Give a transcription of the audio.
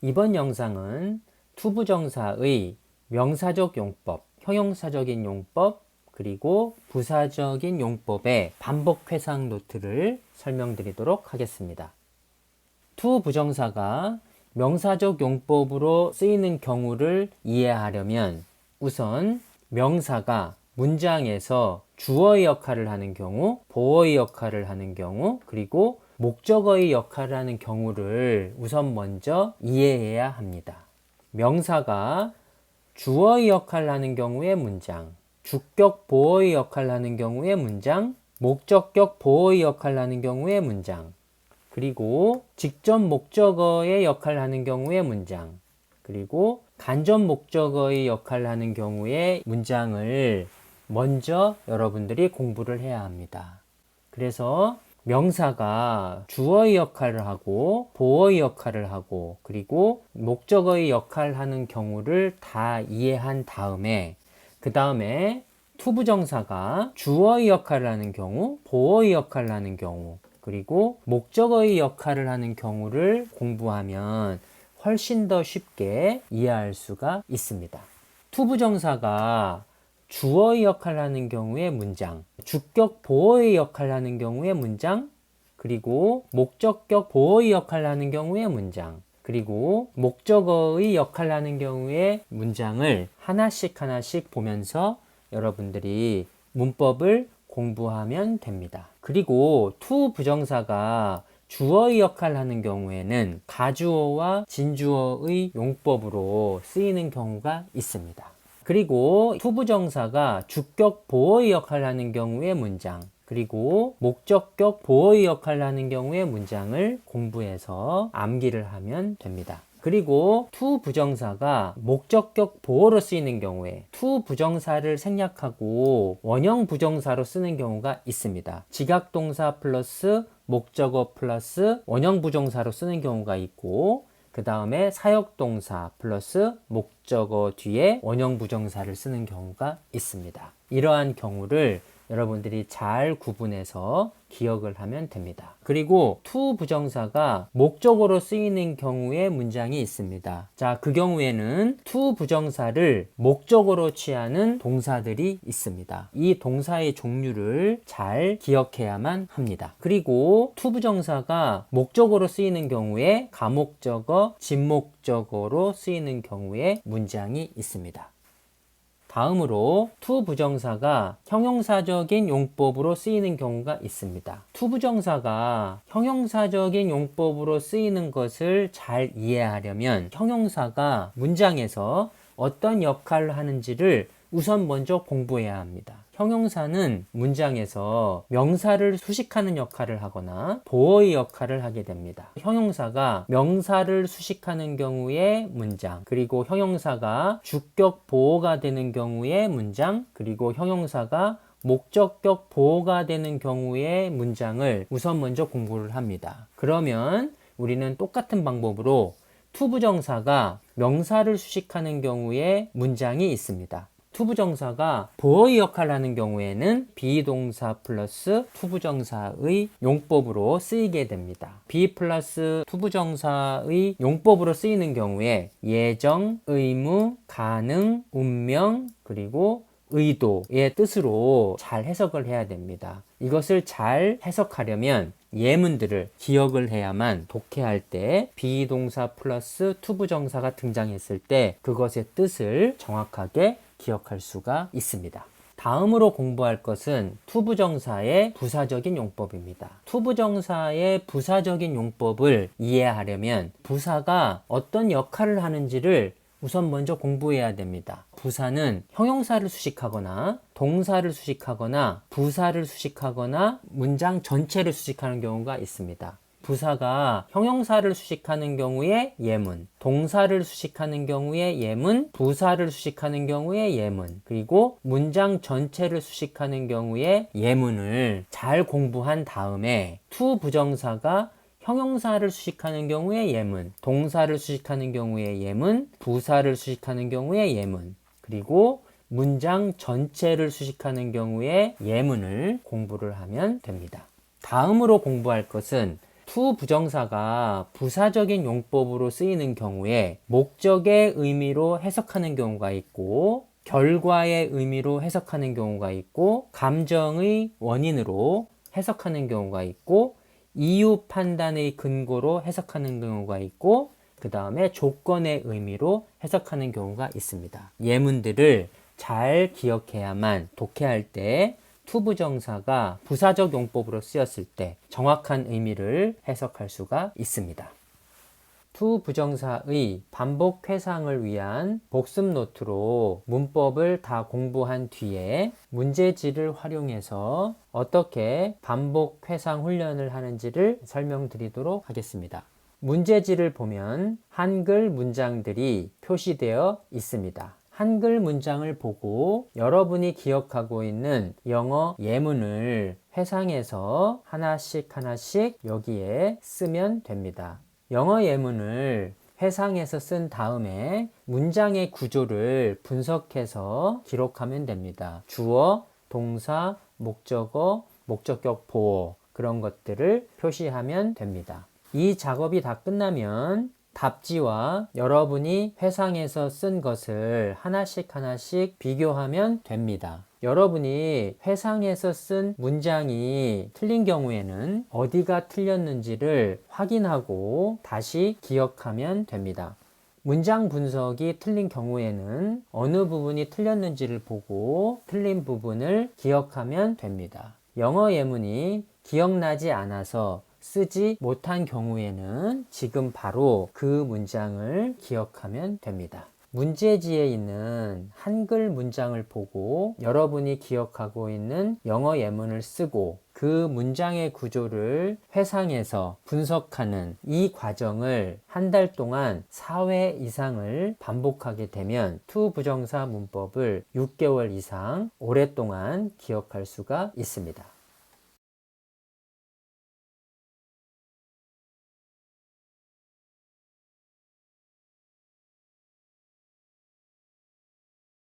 이번 영상은 투부정사의 명사적 용법, 형용사적인 용법, 그리고 부사적인 용법의 반복 회상 노트를 설명드리도록 하겠습니다. 투부정사가 명사적 용법으로 쓰이는 경우를 이해하려면 우선 명사가 문장에서 주어의 역할을 하는 경우, 보어의 역할을 하는 경우, 그리고 목적어의 역할을 하는 경우를 우선 먼저 이해해야 합니다. 명사가 주어의 역할을 하는 경우의 문장, 주격 보어의 역할을 하는 경우의 문장, 목적격 보어의 역할을 하는 경우의 문장, 그리고 직접 목적어의 역할을 하는 경우의 문장, 그리고 간접 목적어의 역할을 하는 경우의 문장을 먼저 여러분들이 공부를 해야 합니다. 그래서 명사가 주어의 역할을 하고 보어의 역할을 하고 그리고 목적어의 역할을 하는 경우를 다 이해한 다음에 그 다음에 투부정사가 주어의 역할을 하는 경우, 보어의 역할을 하는 경우, 그리고 목적어의 역할을 하는 경우를 공부하면 훨씬 더 쉽게 이해할 수가 있습니다. 투부정사가 주어의 역할을 하는 경우의 문장, 주격 보어의 역할을 하는 경우의 문장, 그리고 목적격 보어의 역할을 하는 경우의 문장, 그리고 목적어의 역할을 하는 경우의 문장을 하나씩 보면서 여러분들이 문법을 공부하면 됩니다. 그리고 투부정사가 주어의 역할을 하는 경우에는 가주어와 진주어의 용법으로 쓰이는 경우가 있습니다. 그리고 투부정사가 주격 보어의 역할을 하는 경우의 문장, 그리고 목적격 보어의 역할을 하는 경우의 문장을 공부해서 암기를 하면 됩니다. 그리고 투부정사가 목적격 보어로 쓰이는 경우에 투부정사를 생략하고 원형 부정사로 쓰는 경우가 있습니다. 지각동사 플러스 목적어 플러스 원형 부정사로 쓰는 경우가 있고, 그 다음에 사역동사 플러스 목적어 뒤에 원형 부정사를 쓰는 경우가 있습니다. 이러한 경우를 여러분들이 잘 구분해서 기억을 하면 됩니다. 그리고 투부정사가 목적어로 쓰이는 경우의 문장이 있습니다. 자, 그 경우에는 투부정사를 목적어로 취하는 동사들이 있습니다. 이 동사의 종류를 잘 기억해야만 합니다. 그리고 투부정사가 목적어로 쓰이는 경우에 가목적어, 진목적어로 쓰이는 경우의 문장이 있습니다. 다음으로 투부정사가 형용사적인 용법으로 쓰이는 경우가 있습니다. 투부정사가 형용사적인 용법으로 쓰이는 것을 잘 이해하려면 형용사가 문장에서 어떤 역할을 하는지를 우선 먼저 공부해야 합니다. 형용사는 문장에서 명사를 수식하는 역할을 하거나 보어의 역할을 하게 됩니다. 형용사가 명사를 수식하는 경우의 문장, 그리고 형용사가 주격 보어가 되는 경우의 문장, 그리고 형용사가 목적격 보어가 되는 경우의 문장을 우선 먼저 공부를 합니다. 그러면 우리는 똑같은 방법으로 투부정사가 명사를 수식하는 경우의 문장이 있습니다. 투부정사가 보어의 역할을 하는 경우에는 비동사 플러스 투부정사의 용법으로 쓰이게 됩니다. 비 플러스 투부정사의 용법으로 쓰이는 경우에 예정, 의무, 가능, 운명, 그리고 의도의 뜻으로 잘 해석을 해야 됩니다. 이것을 잘 해석하려면 예문들을 기억을 해야만 독해할 때 비동사 플러스 투부정사가 등장했을 때 그것의 뜻을 정확하게 기억할 수가 있습니다. 다음으로 공부할 것은 투부정사의 부사적인 용법입니다. 투부정사의 부사적인 용법을 이해하려면 부사가 어떤 역할을 하는지를 우선 먼저 공부해야 됩니다. 부사는 형용사를 수식하거나 동사를 수식하거나 부사를 수식하거나 문장 전체를 수식하는 경우가 있습니다. 부사가 형용사를 수식하는 경우에 예문, 동사를 수식하는 경우에 예문, 부사를 수식하는 경우에 예문, 그리고 문장 전체를 수식하는 경우에 예문을 잘 공부한 다음에 투부정사가 형용사를 수식하는 경우에 예문, 동사를 수식하는 경우에 예문, 부사를 수식하는 경우에 예문, 그리고 문장 전체를 수식하는 경우에 예문을 공부를 하면 됩니다. 다음으로 공부할 것은 to 부정사가 부사적인 용법으로 쓰이는 경우에 목적의 의미로 해석하는 경우가 있고, 결과의 의미로 해석하는 경우가 있고, 감정의 원인으로 해석하는 경우가 있고, 이유 판단의 근거로 해석하는 경우가 있고, 그 다음에 조건의 의미로 해석하는 경우가 있습니다. 예문들을 잘 기억해야만 독해할 때 to 부정사가 부사적 용법으로 쓰였을 때 정확한 의미를 해석할 수가 있습니다. to 부정사의 반복 회상을 위한 복습 노트로 문법을 다 공부한 뒤에 문제지를 활용해서 어떻게 반복 회상 훈련을 하는지를 설명드리도록 하겠습니다. 문제지를 보면 한글 문장들이 표시되어 있습니다. 한글 문장을 보고 여러분이 기억하고 있는 영어 예문을 회상해서 하나씩 여기에 쓰면 됩니다. 영어 예문을 회상해서 쓴 다음에 문장의 구조를 분석해서 기록하면 됩니다. 주어, 동사, 목적어, 목적격 보어 그런 것들을 표시하면 됩니다. 이 작업이 다 끝나면 답지와 여러분이 회상해서 쓴 것을 하나씩 비교하면 됩니다. 여러분이 회상해서 쓴 문장이 틀린 경우에는 어디가 틀렸는지를 확인하고 다시 기억하면 됩니다. 문장 분석이 틀린 경우에는 어느 부분이 틀렸는지를 보고 틀린 부분을 기억하면 됩니다. 영어 예문이 기억나지 않아서 쓰지 못한 경우에는 지금 바로 그 문장을 기억하면 됩니다. 문제지에 있는 한글 문장을 보고 여러분이 기억하고 있는 영어 예문을 쓰고 그 문장의 구조를 회상해서 분석하는 이 과정을 한 달 동안 4회 이상을 반복하게 되면 to 부정사 문법을 6개월 이상 오랫동안 기억할 수가 있습니다.